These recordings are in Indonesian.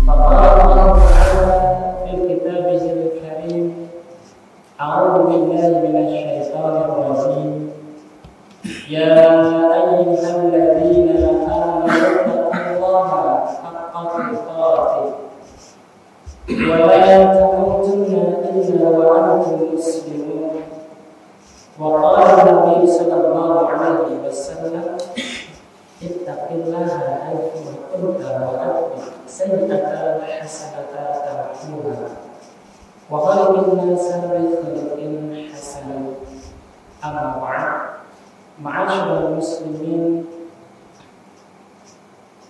فقال الله تعالى في كتابه الكريم: أعوذ بالله من الشيطان الرجيم. يا أيها الذين آمنوا اتقوا الله حق تقاته ولا تموتن إلا وأنتم مسلمون. وقال النبي صلى الله عليه وسلم: اتق الله حيثما كنت وأتبع السيئة الحسنة تمحوها وخلق الناس بخلق حسن. أما بعد، معاشر المسلمين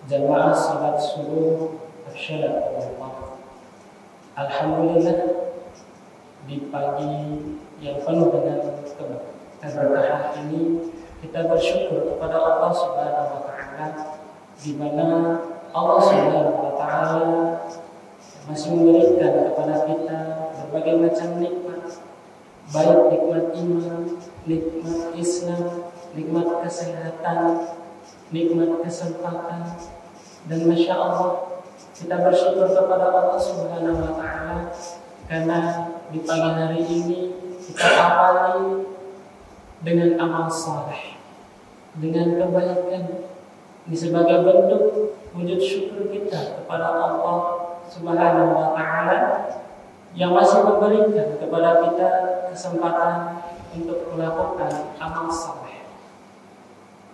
jamaah salat subuh Assalamualaikum. Alhamdulillah, di pagi yang penuh dengan keberkahan ini kita bersyukur kepada Allah Subhanahu wa taala, di mana Allah Subhanahu wa taala masih memberikan kepada kita berbagai macam nikmat, baik nikmat iman, nikmat Islam, nikmat kesehatan, nikmat kesempatan. Dan Masya Allah, kita bersyukur kepada Allah Subhanahu wa taala karena di pagi hari ini kita awali dengan amal saleh, dengan kebaikan. Ini sebagai bentuk wujud syukur kita kepada Allah Subhanahu wa taala yang masih memberikan kepada kita kesempatan untuk melakukan amal saleh.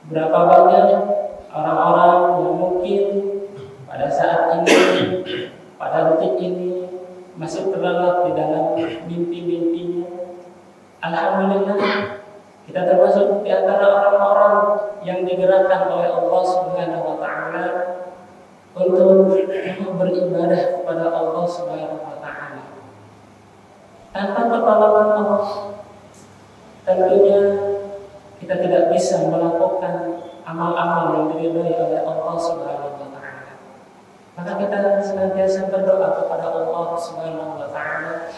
Berapa banyak orang-orang yang mungkin pada saat ini, pada detik ini masih terlelap di dalam mimpi-mimpinya. Alhamdulillah, kita termasuk di antara orang-orang yang digerakkan oleh Allah Subhanahu wa taala untuk beribadah kepada Allah Subhanahu wa taala. Tanpa pertolongan Allah, tentunya kita tidak bisa melakukan amal-amal yang diridhai oleh Allah Subhanahu wa taala. Maka kita senantiasa berdoa kepada Allah Subhanahu wa taala,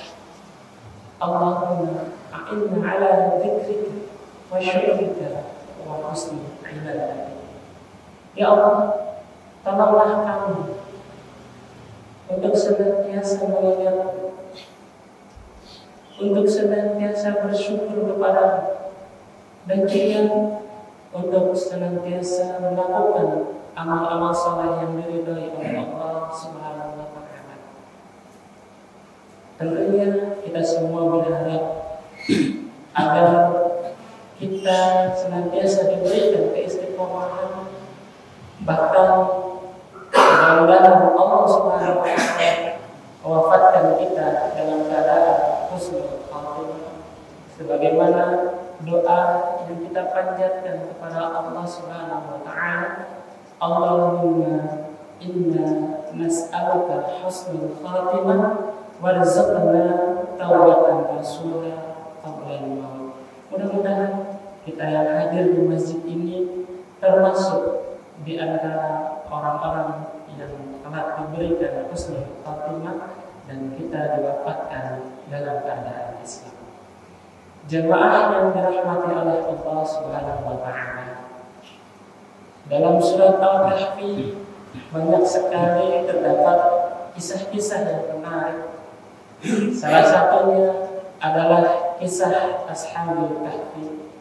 Allahumma a'inna ala dzikrika wa syukrika wa husni ibadatik. Ya Allah, tolonglah kami untuk senantiasa mengingat, untuk senantiasa bersyukur kepada, dan juga untuk senantiasa melakukan amal-amal saleh yang diridhai oleh Allah Subhanahu wa taala. Tentunya kita semua berharap agar kita senantiasa diberikan keistiqomahan, bahkan mudah-mudahan Allah Subhanahu wa taala mewafatkan kita dalam keadaan husnul khatimah, sebagaimana doa yang kita panjatkan kepada Allah Subhanahu wa taala, Allahumma inna nas'aluka husnul khatimah warzuqna taubatan nasuha qabla al-maut. Mudah-mudahan kita yang hadir di masjid ini termasuk di antara orang-orang yang telah diberikan husnul khatimah dan kita diwafatkan dalam keadaan Islam. Jemaah yang dirahmati oleh Allah Subhanahu wa taala, dalam surat Al-Kahfi banyak sekali terdapat kisah-kisah yang menarik. Salah satunya adalah kisah Ashabul Kahfi.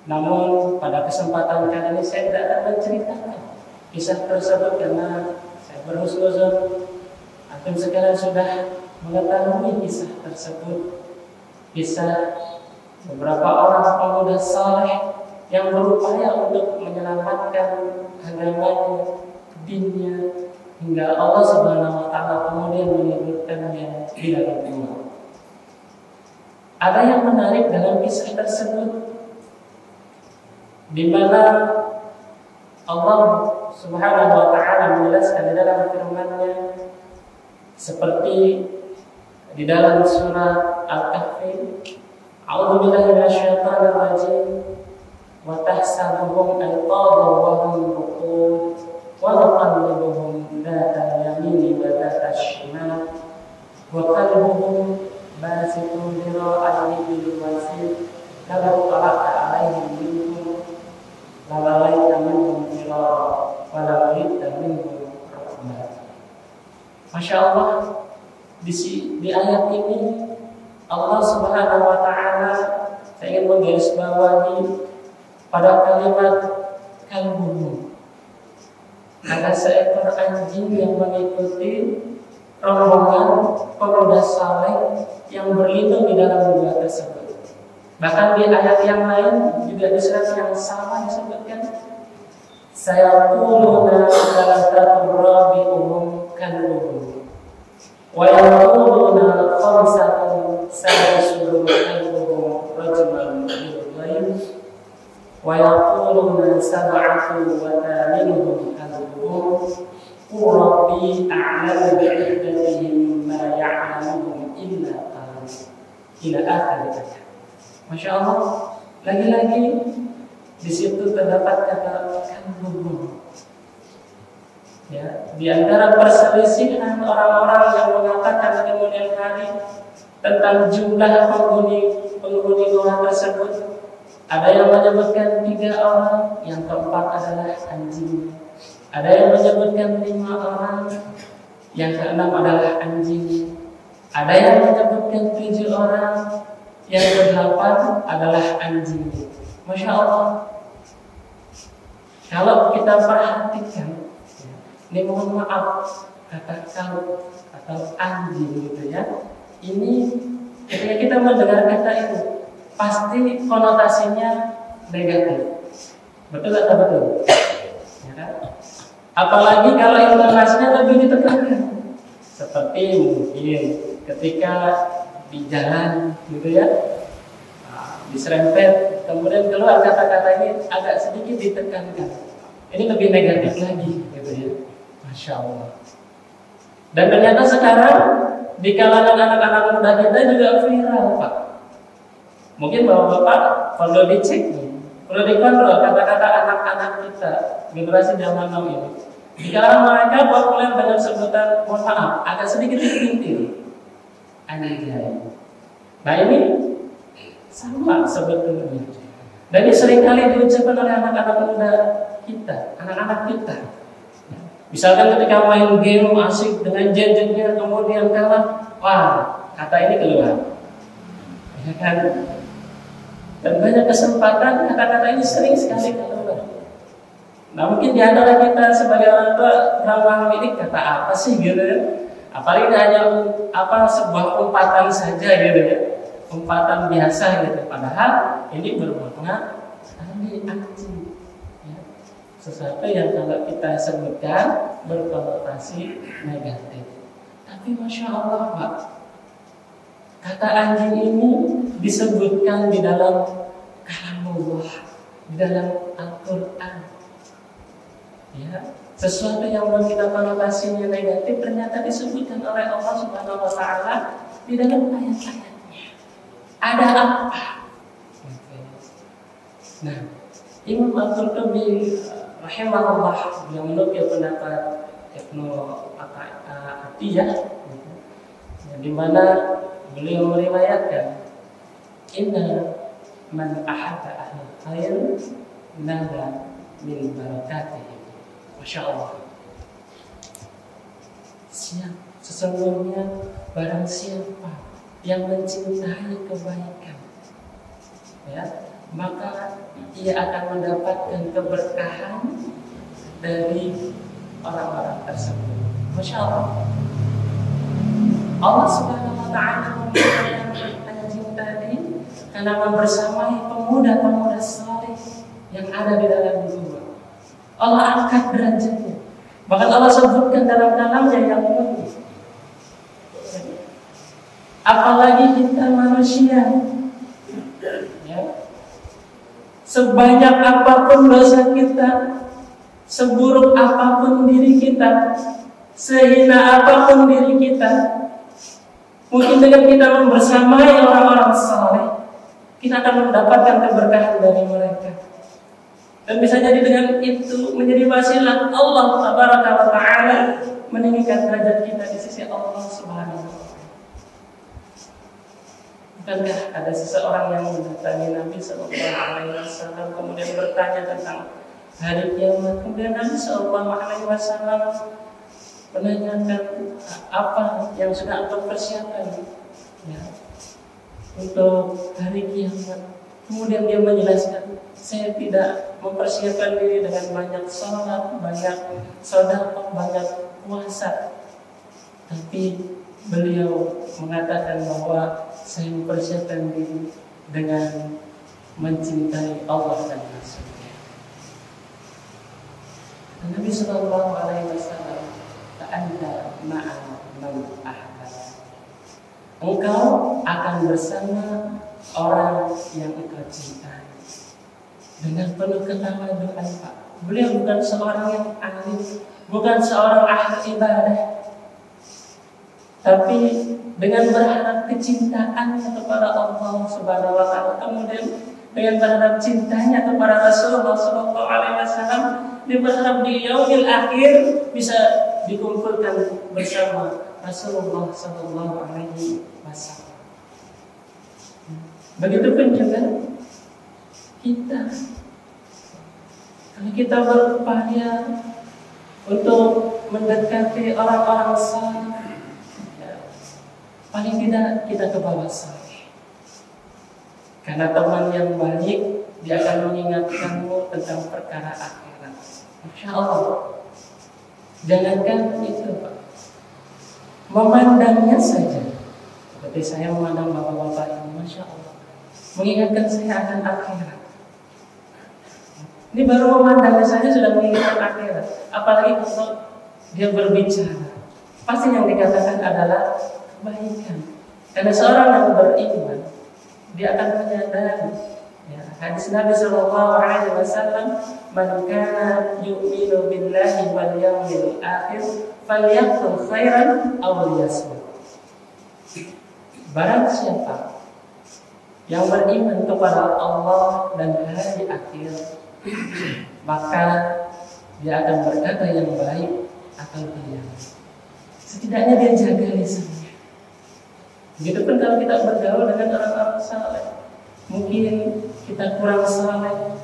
Namun pada kesempatan kali ini saya tidak akan menceritakan kisah tersebut karena saya berhusnuzon antum sekarang sudah mengetahui kisah tersebut. Kisah beberapa orang pemuda saleh yang berupaya untuk menyelamatkan agamanya, dinnya, hingga Allah Subhanahu wa taala kemudian menyebutkannya di dalam Al-Qur'an. Ada yang menarik dalam kisah tersebut, di mana Allah Subhanahu wa taala menjelaskan di dalam firman-Nya seperti di dalam surah Al-Kahfi, A'udzu billahi minasyaitonir rajim, wa tahsabuhum ayqadhan wa hum ruqud wa nuqallibuhum dzata yamini wa dzata shimal wa qalbuhum basitun dhira'ayhi bil wasil law qara'ta 'alaihim minhum la walaita minhum firara wa la walaita minhum Masya Allah, di ayat ini Allah Subhanahu wa Ta'ala, saya ingin menggarisbawahi pada kalimat kalbumu. Ada seekor anjing yang mengikuti rombongan pemuda saleh yang berlindung di dalam gua tersebut. Bahkan di ayat yang lain juga di surat yang sama disebutkan, sayaquluna thalathatu rabi'uhum kalbuhum wa yaquluna khamsatun sadisuhum kalbuhum rajman bil ghaib wa yaquluna sab'atu wa thaminuhum kalbuhum qul rabbi a'lamu bi'iddatihim ma ya'lamuhum illa qalil ila akhir ayat. Masya Allah, lagi-lagi di situ terdapat kata kalbuhum. Ya, di antara perselisihan orang-orang yang mengatakan di kemudian hari tentang jumlah penghuni gua tersebut, ada yang menyebutkan 3 orang, yang keempat adalah anjing. Ada yang menyebutkan 5 orang, yang keenam adalah anjing. Ada yang menyebutkan 7 orang, yang ke-8 adalah anjing. Masya Allah, kalau kita perhatikan, ini mohon maaf kata kalb atau anjing gitu ya, ini ketika kita mendengar kata itu pasti konotasinya negatif. Betul atau betul? Ya kan? Apalagi kalau intonasinya lebih ditekankan, seperti mungkin ketika di jalan gitu ya, diserempet, kemudian keluar kata-kata ini agak sedikit ditekankan, ini lebih negatif lagi gitu ya. Masya Allah. Dan ternyata sekarang di kalangan anak-anak muda kita juga viral, Pak. Mungkin bapak-bapak perlu dicek nih, perlu dikontrol kata-kata anak-anak kita generasi zaman now ini. Di kalangan mereka populer dengan sebutan, mohon maaf, agak sedikit dipelintir, anjay. Nah ini sama sebetulnya. Dan ini seringkali diucapkan oleh anak-anak muda kita, anak-anak kita. Misalkan ketika main game asik dengan gadgetnya, kemudian kalah, wah, kata ini keluar. Ya kan? Dan banyak kesempatan kata-kata ini sering sekali keluar. Nah mungkin di antara kita sebagai orang tua ramah ini kata apa sih gitu ya? Apalagi hanya sebuah umpatan saja gitu ya, umpatan biasa gitu. Padahal ini bermakna tadi anjing, ya. Sesuatu yang kalau kita sebutkan berkonotasi negatif. Tapi masya Allah Pak, kata anjing ini disebutkan di dalam kalamullah, di dalam Al-Quran. Ya, sesuatu yang belum kita konotasinya negatif ternyata disebutkan oleh Allah Subhanahu wa Ta'ala di dalam ayat-ayatnya. Ada apa? Nah, Imam Al-Qurtubi rahimahullah yang menukil pendapat Ibnu Atiyah, di mana beliau meriwayatkan, inna man ahabba ahlal khair nala min barakatihi. Masya Allah. Sesungguhnya barang siapa yang mencintai kebaikan, ya, maka ia akan mendapatkan keberkahan dari orang-orang tersebut. Masya Allah. Allah Subhanahu wa Ta'ala memberikan anjing tadi karena membersamai pemuda-pemuda saleh yang ada di dalam gua. Allah angkat derajatnya. Bahkan Allah sebutkan dalam kalamnya yang unik. Apalagi kita manusia, ya. Sebanyak apapun dosa kita, seburuk apapun diri kita, sehina apapun diri kita, mungkin dengan kita membersamai orang-orang saleh, kita akan mendapatkan keberkahan dari mereka. Dan bisa jadi dengan itu menjadi wasilah Allah Tabaraka wa Ta'ala meninggikan derajat kita di sisi Allah Subhanahu wa Ta'ala. Bukankah ada seseorang yang mendatangi Nabi Sallallahu Alaihi Wasallam kemudian bertanya tentang hari kiamat, kemudian Nabi Sallallahu Alaihi Wasallam menanyakan apa yang sudah engkau persiapkan ya, untuk hari kiamat. Kemudian dia menjelaskan, saya tidak mempersiapkan diri dengan banyak sholat, banyak sedekah, banyak puasa, tapi beliau mengatakan bahwa saya mempersiapkan diri dengan mencintai Allah dan Rasul-Nya. Nabi Sallallahu Alaihi Wasallam, "Anta ma'a man ahbab." Engkau akan bersama orang yang engkau cintai. Dengan penuh ketawaduan, Pak. Beliau bukan seorang yang alim, bukan seorang ahli ibadah, tapi dengan berharap kecintaannya kepada Allah Subhanahu wa taala, kemudian dengan berharap cintanya kepada Rasulullah sallallahu alaihi wasallam, dia berharap di yaumil akhir bisa dikumpulkan bersama Rasulullah sallallahu alaihi wasallam. Begitupun juga kita, kalau kita berupaya untuk mendekati orang-orang saleh, paling tidak kita ke bawah saleh. Karena teman yang baik, dia akan mengingatkanmu tentang perkara akhirat. Insya Allah. Jangankan itu, Pak, memandangnya saja. Seperti saya memandang bapak-bapak ini, Masya Allah, mengingatkan saya akan akhirat. Ini baru memandangnya saja sudah mengingatkan akhirat. Apalagi kalau dia berbicara, pasti yang dikatakan adalah kebaikan. Karena seorang yang beriman, dia akan menyadari ya, hadis Nabi Sallallahu Alaihi Wasallam, "Man kana yu'minu billahi wal yawmil akhir, falyaqul khairan aw liyasmut." Barang siapa yang beriman kepada Allah dan hari akhir, maka dia akan berkata yang baik atau diam. Setidaknya dia jaga lisannya. Begitupun kalau kita bergaul dengan orang-orang saleh, mungkin kita kurang saleh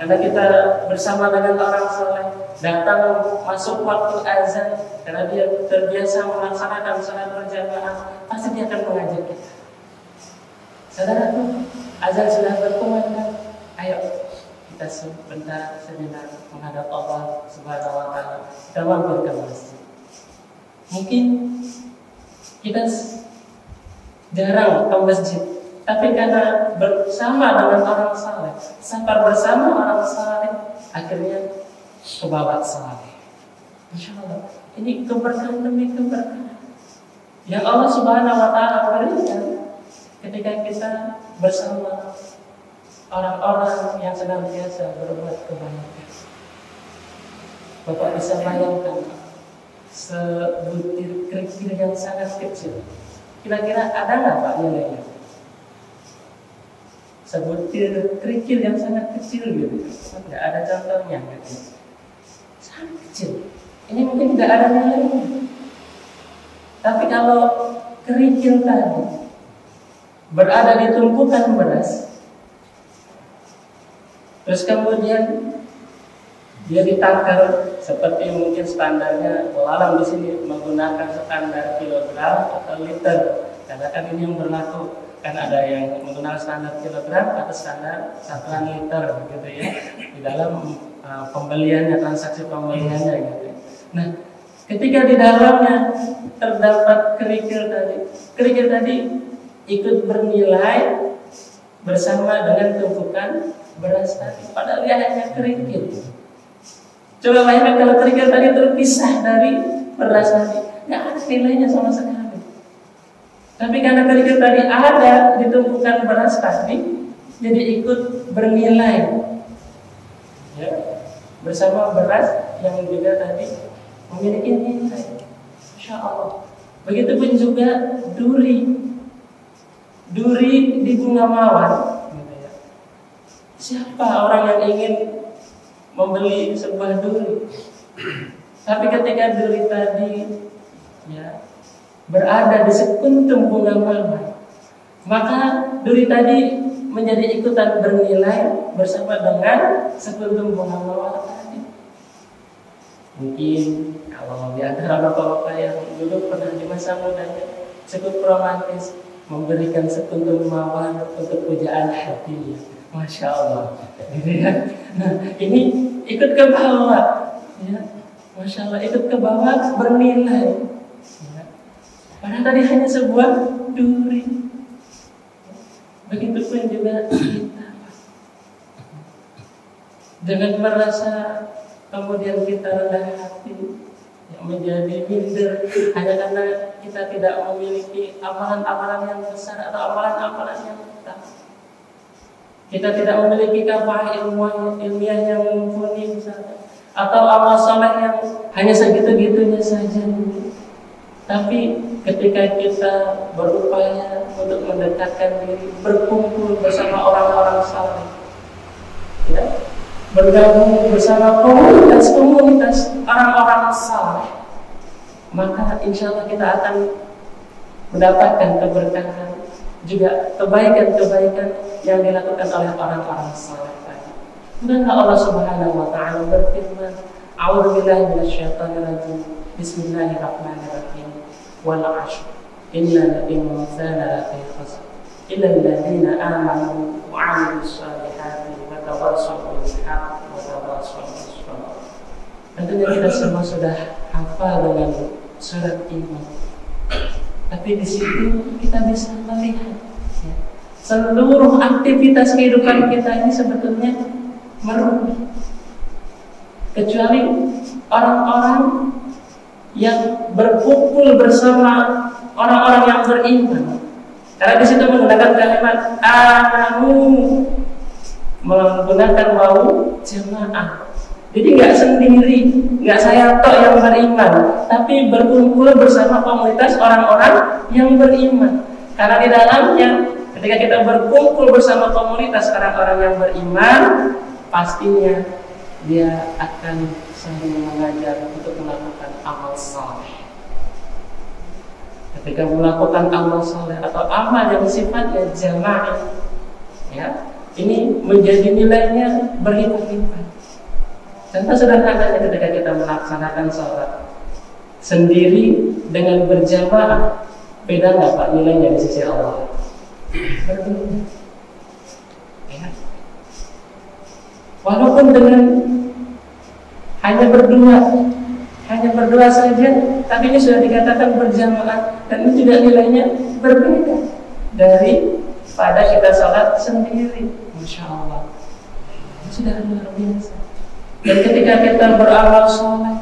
karena kita bersama dengan orang saleh, datang masuk waktu azan karena dia terbiasa melaksanakan salat berjamaah, pasti dia akan mengajak kita. Saudaraku, azan sudah berkumandang, ayo kita sebentar sejenak menghadap Allah Subhanahu wa taala, kita mampir ke masjid. Mungkin kita jarang ke masjid, tapi karena bersama dengan orang saleh, sabar bersama orang saleh, akhirnya kebawa saleh. Insya Allah, ini keberkahan demi keberkahan yang Allah Subhanahu wa taala berikan ketika kita bersama orang-orang yang senantiasa berbuat kebaikan. Bapak bisa bayangkan sebutir kerikil yang sangat kecil, kira-kira ada nggak Pak nilainya? Sebutir kerikil yang sangat kecil gitu, nggak ada contohnya gitu. Sangat kecil. Ini mungkin nggak ada nilainya. Tapi kalau kerikil tadi berada di tumpukan beras, terus kemudian dia ditakar seperti mungkin standarnya pelalang di sini menggunakan standar kilogram atau liter, karena kan ini yang berlaku, kan ada yang menggunakan standar kilogram atau standar satuan liter gitu ya di dalam pembeliannya, transaksi pembeliannya gitu. Nah, ketika di dalamnya terdapat kerikil tadi ikut bernilai bersama dengan tumpukan beras tadi, padahal dia hanya kerikil. Coba bayangkan kalau kerikil tadi terpisah dari beras tadi, nggak ada nilainya sama sekali. Tapi karena kerikil tadi ada di tumpukan beras tadi, jadi ikut bernilai ya, bersama beras yang juga tadi memiliki nilai. Insya Allah. Begitupun juga duri di bunga mawar. Siapa orang yang ingin membeli sebuah duri? Tapi ketika duri tadi ya berada di sekuntum bunga mawar, maka duri tadi menjadi ikutan bernilai bersama dengan sekuntum bunga mawar tadi. Mungkin kalau di antara bapak-bapak yang dulu pernah di masa mudanya cukup romantis, memberikan sekuntum mawar untuk pujaan hati. Masya Allah. Gitu ya. Nah, ini ikut ke bawah, ya. Masya Allah, ikut ke bawah bernilai. Ya. Padahal tadi hanya sebuah duri. Begitupun juga kita. Jangan merasa kemudian kita rendah hati, yang menjadi minder hanya karena kita tidak memiliki amalan-amalan yang besar atau amalan-amalan yang besar. Kita tidak memiliki kafah ilmiah yang mumpuni misalnya, atau amal soleh yang hanya segitu-gitunya saja. Tapi ketika kita berupaya untuk mendekatkan diri, berkumpul bersama orang-orang saleh, ya, bergabung bersama komunitas orang-orang saleh, maka insya Allah kita akan mendapatkan keberkahan, juga kebaikan-kebaikan yang dilakukan oleh orang-orang saleh tadi. Bukankah Allah Subhanahu wa taala berfirman, "A'udzubillahi minasyaitonir rajim. Bismillahirrahmanirrahim. Wal 'ashr. Innal insana lafi khusr. Illa alladziina aamanu wa 'amilus shalihati wa tawassaw bil haqqi wa tawassaw bis sabr." Tentunya kita semua sudah hafal dengan surat iman. Tapi di situ kita bisa melihat, ya, seluruh aktivitas kehidupan kita ini sebetulnya merugi, kecuali orang-orang yang berkumpul bersama orang-orang yang beriman. Karena di situ menggunakan kalimat amanu, menggunakan wawu jamaah. Jadi nggak sendiri, nggak saya tok yang beriman, tapi berkumpul bersama komunitas orang-orang yang beriman. Karena di dalamnya, ketika kita berkumpul bersama komunitas orang-orang yang beriman, pastinya dia akan saling mengajar untuk melakukan amal saleh. Ketika melakukan amal saleh atau amal yang sifatnya jamaah, ya, ini menjadi nilainya berlipat-lipat. Contoh sederhananya ketika kita melaksanakan sholat sendiri dengan berjamaah, beda nggak Pak nilainya di sisi Allah? Berbeda. Ya. Walaupun dengan hanya berdua saja, tapi ini sudah dikatakan berjamaah, dan ini juga nilainya berbeda daripada kita sholat sendiri. Masya Allah, ini sudah luar biasa. Dan ketika kita beramal soleh,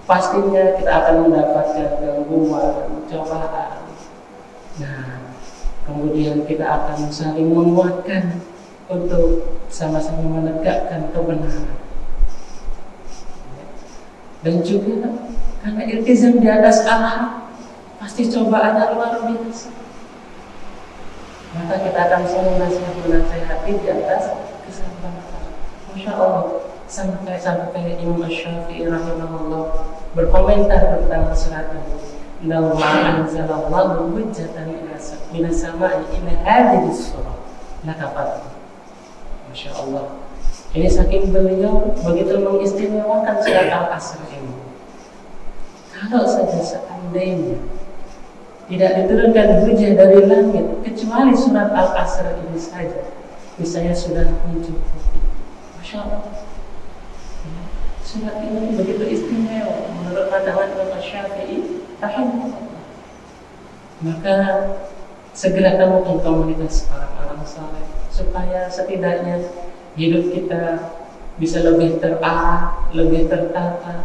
pastinya kita akan mendapatkan gangguan, cobaan. Nah, kemudian kita akan saling menguatkan untuk sama-sama menegakkan kebenaran. Dan juga karena iltizam di atas al-haq, pasti cobaannya luar biasa. Maka kita akan saling menasihati di atas kesabaran. Masya Allah. Sampai Imam Syafi'i rahimahullah berkomentar tentang surat ini. "Law anzalallahu hujjatan minas sama'i ila hadhihi surah lakafat." Masya Allah. Ini saking beliau begitu mengistimewakan surat Al-Asr ini. Kalau saja seandainya tidak diturunkan hujah dari langit kecuali surat Al-Asr ini saja, misalnya sudah mencukupi. Masya Allah. Surat ini begitu istimewa menurut pandangan Imam Syafi'i rahimahullah. Maka segera temukan komunitas orang-orang saleh supaya setidaknya hidup kita bisa lebih terarah, lebih tertata.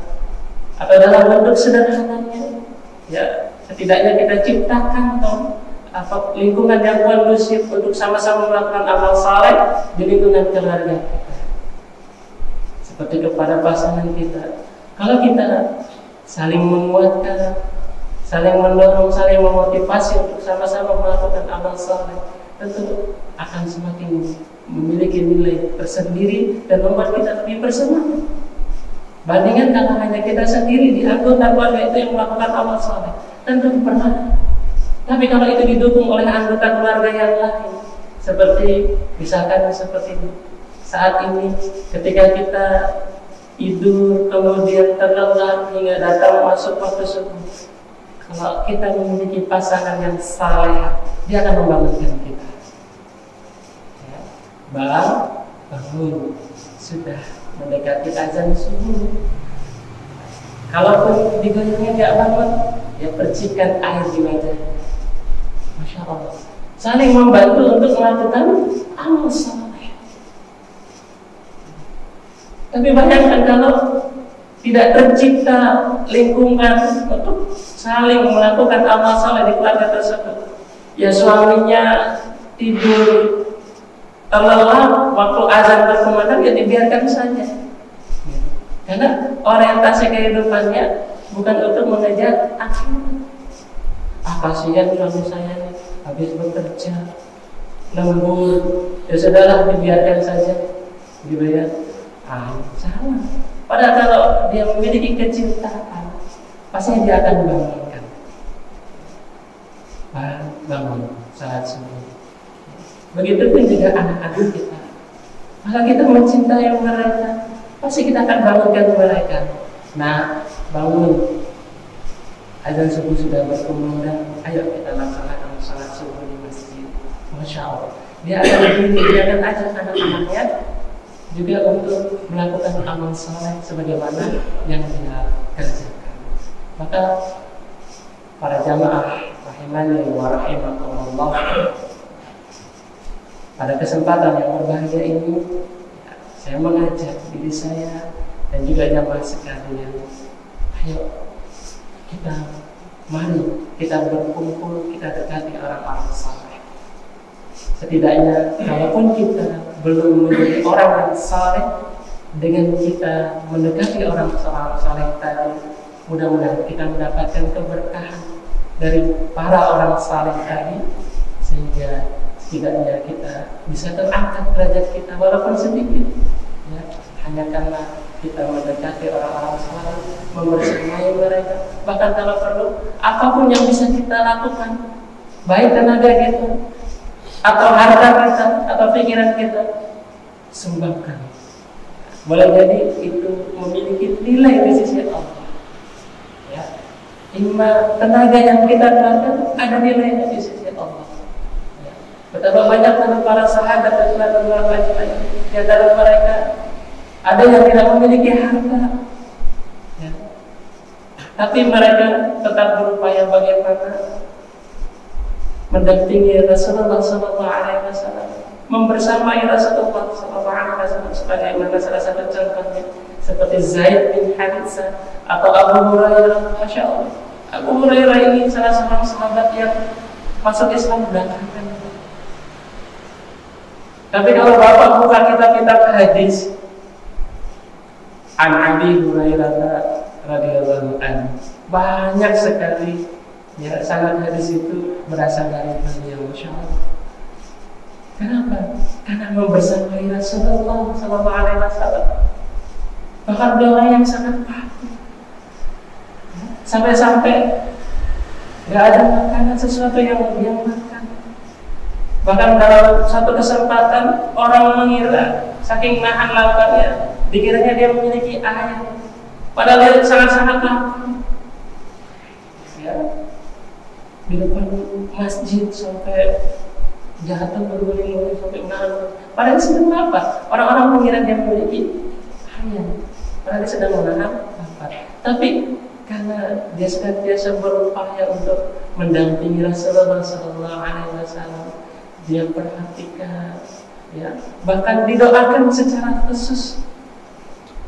Atau dalam bentuk sederhananya, ya setidaknya kita ciptakan lingkungan yang kondusif untuk sama-sama melakukan amal saleh di lingkungan keluarga kita. Seperti kepada pasangan kita, kalau kita saling menguatkan, saling mendorong, saling memotivasi untuk sama-sama melakukan amal saleh, tentu akan semakin memiliki nilai tersendiri dan membuat kita lebih bersemangat. Bandingkan kalau hanya kita sendiri di anggota keluarga itu yang melakukan amal saleh, tentu berat. Tapi kalau itu didukung oleh anggota keluarga yang lain, seperti misalkan seperti saat ini ketika kita tidur, kemudian terlelap hingga datang masuk waktu subuh. Kalau kita memiliki pasangan yang saleh, dia akan membangunkan kita. Ya. Bangun, sudah mendekati azan subuh. Kalaupun digoyangnya nggak bangun, ya percikan air di wajah. Masya Allah. Saling membantu untuk melakukan amal saleh. Tapi bayangkan kalau tidak tercipta lingkungan untuk saling melakukan amal saleh di keluarga tersebut. Ya suaminya tidur terlelap waktu azan berkumandang, ya dibiarkan saja. Karena orientasi kehidupannya bukan untuk mengejar akhirat. Kasihan suami saya nih, habis bekerja lembur, ya sudahlah dibiarkan saja, gitu ya. Salah. Padahal kalau dia memiliki kecintaan, pasti dia akan membangunkan. Bangun saat subuh. Begitupun juga anak-anak kita. Maka kita mencintai mereka, pasti kita akan bangunkan mereka. Nah, bangun. Azan subuh sudah berkumandang, ayo kita laksanakan salat subuh di masjid. Masya Allah. Dia akan ajak anak-anaknya juga untuk melakukan amal saleh sebagaimana yang dia kerjakan. Maka para jamaah rahimani wa rahimakumullah, pada kesempatan yang berbahagia ini, saya mengajak diri saya dan juga jamaah sekalian, ayo mari kita berkumpul, kita dekati orang-orang saleh. Setidaknya, kalaupun kita belum menjadi orang yang saleh, dengan kita mendekati orang saleh tadi, mudah-mudahan kita mendapatkan keberkahan dari para orang saleh tadi, sehingga setidaknya kita bisa terangkat derajat kita walaupun sedikit, ya, hanya karena kita mendekati orang-orang saleh, membersamai mereka. Bahkan kalau perlu, apapun yang bisa kita lakukan, baik tenaga kita, atau harta kita, atau pikiran kita, sumbangkan. Boleh jadi itu memiliki nilai di sisi Allah. Ya, imma tenaga yang kita keluarkan ada nilainya di sisi Allah. Ya. Betapa banyak para sahabat dan ulama lain di antara mereka ada yang tidak memiliki harta, ya, tapi mereka tetap berupaya bagaimana mendampingi Rasulullah SAW, membersamai Rasulullah SAW, sebagaimana salah satu contohnya seperti Zaid bin Haritsah atau Abu Hurairah. Masya Allah, Abu Hurairah ini salah seorang sahabat yang masuk Islam belakangan. Tapi kalau bapak buka kitab-kitab hadis, An Abi Hurairah radhiyallahu anhu, banyak sekali ya sanad hadis itu berasal dari beliau. Masya Allah. Kenapa? Karena membersamai Rasulullah SAW. Bahkan doa yang sangat patuh, sampai-sampai nggak ada makanan sesuatu yang dia makan. Bahkan dalam satu kesempatan orang mengira saking nahan laparnya, dikiranya dia memiliki air, padahal dia sangat-sangat lapar. Ya, di depan masjid sampai jatuh berguling-guling sampai menahan. Padahal dia sedang lapar. Orang-orang mengira dia memiliki air, padahal dia sedang menahan lapar. Tapi karena dia senantiasa berupaya untuk mendampingi Rasulullah SAW, dia perhatikan, ya, bahkan didoakan secara khusus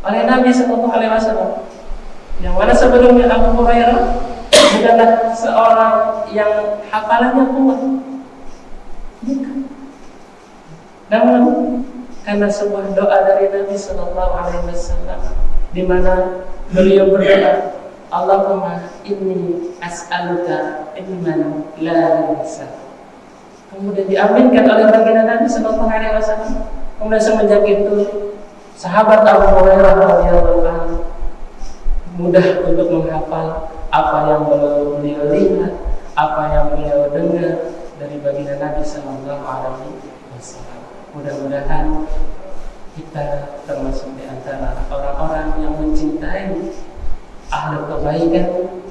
oleh Nabi SAW. Yang mana sebelumnya Abu Hurairah bukanlah seorang yang hafalannya kuat, bukan. Namun karena sebuah doa dari Nabi SAW, di mana beliau berdoa, Allahumma inni as'aluka ilman la yansa. Kemudian diaminkan oleh baginda Nabi SAW. Kemudian semenjak itu sahabat Abu Hurairah radhiyallahu anhu mudah untuk menghafal apa yang beliau lihat, apa yang beliau dengar dari baginda Nabi SAW. Mudah-mudahan kita termasuk di antara antara orang-orang yang mencintai ahli kebaikan,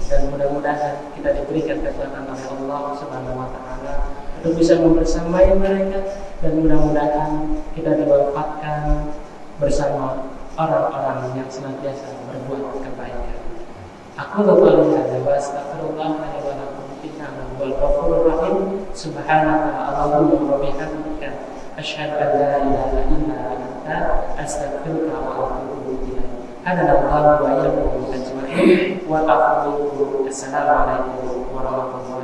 dan mudah-mudahan kita diberikan kekuatan oleh Allah Subhanahu wa taala untuk bisa membersamai mereka, dan mudah-mudahan kita diwafatkan bersama orang-orang yang senantiasa berbuat kebaikan. Aku qouli hadza wa astaghfirullah li wa lakum innahu huwal ghafurur rahim. Subhanaka Allahumma wa bihamdika asyhadu an la ilaha illa anta astaghfiruka wa atubu ilaik. Hadallahu wa iyyakum ajma'in wa aqulu assalamu alaikum warahmatullahi